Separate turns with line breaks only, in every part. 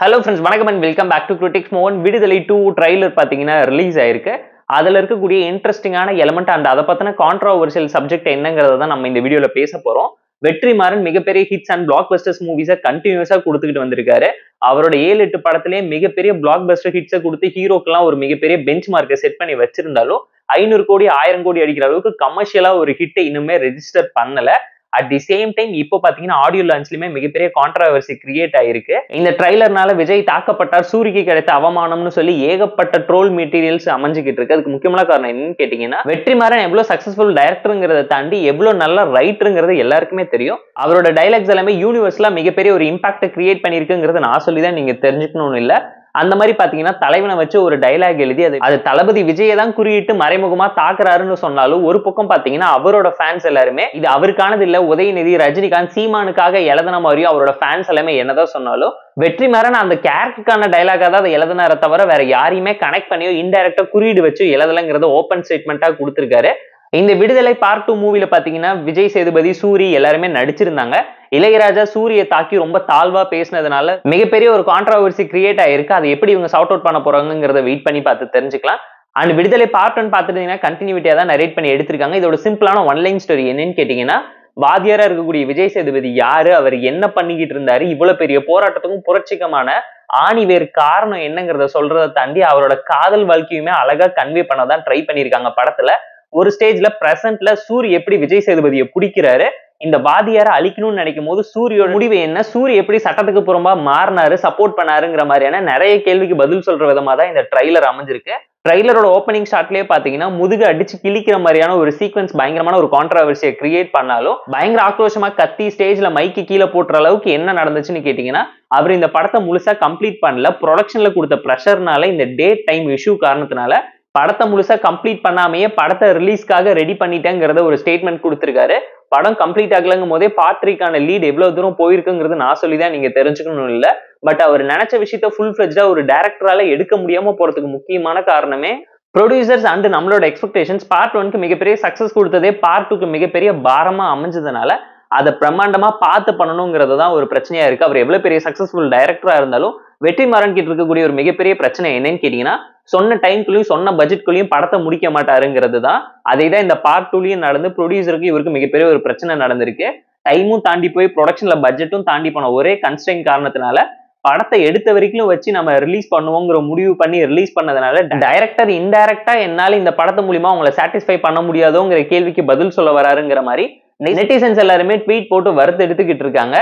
Hello friends, வணக்கம் and welcome back to critics மோகன். Viduthalai 2 trailer பார்த்தீங்கன்னா ரிலீஸ் ஆயிருக்கு. அதில் இருக்கக்கூடிய இன்ட்ரெஸ்டிங்கான எலமெண்ட் அண்ட் அதை பற்றின கான்ட்ரோவர்ஷியல் சப்ஜெக்ட் என்னங்கிறத தான் நம்ம இந்த வீடியோவில் பேச போகிறோம். வெற்றிமாறன் மிகப்பெரிய ஹிட்ஸ் அண்ட் பிளாக் பஸ்டர்ஸ் மூவிஸை கண்டினியூஸாக கொடுத்துக்கிட்டு வந்திருக்காரு. அவரோட 7-8 படத்திலேயே மிகப்பெரிய பிளாக் பஸ்டர் ஹிட்ஸை கொடுத்து ஹீரோக்கெல்லாம் ஒரு மிகப்பெரிய பெஞ்ச் மார்க்கை செட் பண்ணி வச்சிருந்தாலும் 500 கோடி 1000 கோடி அடிக்கிற அளவுக்கு கமர்ஷியலா ஒரு ஹிட்டை இன்னுமே ரெஜிஸ்டர் பண்ணல. அட் தி சேம் டைம் இப்போ பாத்தீங்கன்னா ஆடியோ லான்ச்லயுமே மிகப்பெரிய கான்ட்ரோவர்சி கிரியேட் ஆயிருக்கு. இந்த ட்ரைலர்னால விஜய் தாக்கப்பட்டார், சூரிக்கு கிடைத்த அவமானம்னு சொல்லி ஏகப்பட்ட ட்ரோல் மெட்டீரியல்ஸ் அமைஞ்சுக்கிட்டு இருக்கு. அதுக்கு முக்கியமான காரணம் என்னன்னு கேட்டீங்கன்னா, வெற்றிமாறன் எவ்வளவு சக்சஸ்ஃபுல் டைரக்டருங்கிறத தாண்டி எவ்வளவு நல்ல ரைட்டருங்கிறது எல்லாருக்குமே தெரியும். அவரோட டைலாக்ஸ் எல்லாமே யூனிவர்ஸ்ல மிகப்பெரிய ஒரு இம்பாக்ட் கிரியேட் பண்ணிருக்குங்கிறது நான் சொல்லிதான் நீங்க தெரிஞ்சுக்கணும்னு இல்ல. அந்த மாதிரி பாத்தீங்கன்னா தலைவனை வச்சு ஒரு டைலாக் எழுதி அது தளபதி விஜயை தான் குறியிட்டு மறைமுகமா தாக்குறாருன்னு சொன்னாலும், ஒரு பக்கம் பாத்தீங்கன்னா அவரோட ஃபேன்ஸ் எல்லாருமே இது அவருக்கானது இல்ல, உதயநிதி, ரஜினிகாந்த், சீமானுக்காக எழுதின மாதிரியும் அவரோட ஃபேன்ஸ் எல்லாமே என்னதான் சொன்னாலும், வெற்றிமாறன் அந்த கேரக்டருக்கான டைலாகா தான் அதை எழுதினார தவிர வேற யாரையுமே கனெக்ட் பண்ணியோ இன்டைரக்டா குறியீடு வச்சு எழுதலைங்கிறத ஓப்பன் ஸ்டேட்மெண்டா கொடுத்திருக்காரு. இந்த விடுதலை பார்ட் 2 மூவில பாத்தீங்கன்னா விஜய் சேதுபதி, சூரி எல்லாருமே நடிச்சிருந்தாங்க. இளையராஜா சூரியை தாக்கி ரொம்ப தாழ்வா பேசினதுனால மிகப்பெரிய ஒரு கான்ட்ரோவர்சி கிரியேட் ஆயிருக்கு. அதை எப்படி இவங்க சார்ட் அவுட் பண்ண போறாங்கிறத வெயிட் பண்ணி பார்த்து தெரிஞ்சுக்கலாம். அண்ட் விடுதலை பார்ட் 1 பார்த்துட்டீங்கன்னா கண்டினியூட்டியா தான் நரேட் பண்ணி எடுத்திருக்காங்க. இதோட சிம்பிளான ஒன்லைன் ஸ்டோரி என்னன்னு கேட்டீங்கன்னா, வாத்தியாரா இருக்கக்கூடிய விஜய் சேதுபதி யாரு, அவர் என்ன பண்ணிக்கிட்டு இருந்தாரு, இவ்வளவு பெரிய போராட்டத்துக்கும் புரட்சிகமான ஆணிவேர் காரணம் என்னங்கிறத சொல்றதை தாண்டி அவரோட காதல் வாழ்க்கையுமே அழகா கன்வே பண்ணதான் ட்ரை பண்ணிருக்காங்க படத்துல. ஒரு ஸ்டேஜ்ல பிரசன்ட்ல சூரி எப்படி விஜய் சேதுபதியை பிடிக்கிறாரு, இந்த வாதியாரை அழிக்கணும்னு நினைக்கும் போது சூரியோட முடிவு என்ன, சூரி எப்படி சட்டத்துக்கு புறம்பா மாறினாரு, சப்போர்ட் பண்ணாருங்கிற மாதிரியான நிறைய கேள்விக்கு பதில் சொல்ற விதமா தான் இந்த ட்ரைலர் அமைஞ்சிருக்கு. ட்ரைலரோட ஓப்பனிங் ஷாட்லயே பாத்தீங்கன்னா முதுகு அடிச்சு கிழிக்கிற மாதிரியான ஒரு சீக்வன்ஸ் பயங்கரமான ஒரு கான்ட்ரோவர்சியை கிரியேட் பண்ணாலும், பயங்கர ஆக்ரோஷமா கத்தி ஸ்டேஜ்ல மைக்கு கீழே போட்டுற அளவுக்கு என்ன நடந்துச்சுன்னு கேட்டீங்கன்னா, அவர் இந்த படத்தை முழுசா கம்ப்ளீட் பண்ணல. ப்ரொடக்ஷன்ல கொடுத்த ப்ரெஷர்னால, இந்த டேட் டைம் இஷ்யூ காரணத்தினால படத்தை முழுசா கம்ப்ளீட் பண்ணாமையே படத்தை ரிலீஸ்க்காக ரெடி பண்ணிட்டேங்கிறத ஒரு ஸ்டேட்மெண்ட் கொடுத்திருக்காரு. படம் கம்ப்ளீட் ஆகலங்கும் போதே பார்ட் 3க்கான லீட் எவ்வளவு தூரம் போயிருக்குங்கிறது நான் சொல்லிதான் நீங்க தெரிஞ்சுக்கணும் இல்ல. பட் அவர் நினைச்ச விஷயத்த ஃபுல் ஃபிளெஜ்டா ஒரு டைரக்டரால எடுக்க முடியாம போறதுக்கு முக்கியமான காரணமே ப்ரொடியூசர்ஸ் அண்ட் நம்மளோட எக்ஸ்பெக்டேஷன்ஸ். பார்ட் 1க்கு மிகப்பெரிய சக்சஸ் கொடுத்ததே பார்ட் 2க்கு மிகப்பெரிய பாரமா அமைஞ்சதுனால அதை பிரம்மாண்டமா பார்த்து பண்ணணுங்கிறது தான் ஒரு பிரச்சனையா இருக்கு. அவர் எவ்வளவு பெரிய சக்சஸ்ஃபுல் டைரக்டரா இருந்தாலும் வெற்றிமாறன் கிட்ட இருக்கக்கூடிய ஒரு மிகப்பெரிய பிரச்சனை என்னன்னு கேட்டீங்கன்னா, சொன்ன டைம்குள்ளயும் சொன்ன பட்ஜெட்குள்ளயும் படத்தை முடிக்க மாட்டாருங்கிறது தான். அதை தான் இந்த பார்ட் 2லயும் நடந்து ப்ரொடியூசருக்கு இவருக்கு மிகப்பெரிய ஒரு பிரச்சனை நடந்திருக்கு. டைமும் தாண்டி போய் ப்ரொடக்ஷன்ல பட்ஜெட்டும் தாண்டி போன ஒரே கன்ஸ்ட்ரெயின் காரணத்தினால படத்தை எடுத்த வரைக்கும் வச்சு நம்ம ரிலீஸ் பண்ணுவோங்கிற முடிவு பண்ணி ரிலீஸ் பண்ணதுனால டைரக்டர் இன்டைரக்டா என்னால இந்த படத்தை மூலியமா உங்களை சாட்டிஸ்ஃபை பண்ண முடியாதோங்கிற கேள்விக்கு பதில் சொல்ல வராருங்கிற மாதிரி நெட்டிசன்ஸ் எல்லாருமே ட்வீட் போட்டு வறுத்து எடுத்துக்கிட்டு இருக்காங்க.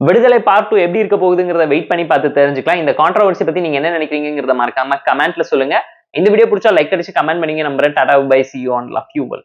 விடுதலை பார்ட் 2 எப்படி இருக்க போகுதுங்கிறத வெயிட் பண்ணி பார்த்து தெரிஞ்சுக்கலாம். இந்த கான்ட்ரோவர்சி பத்தி நீங்க என்ன நினைக்கிறீங்கிறத மறக்காம கமெண்ட்ல சொல்லுங்க. இந்த வீடியோ பிடிச்சா லைக் அடிச்சு கமெண்ட் பண்ணீங்க. நம்புறேன். Tata bye, see you on love you all.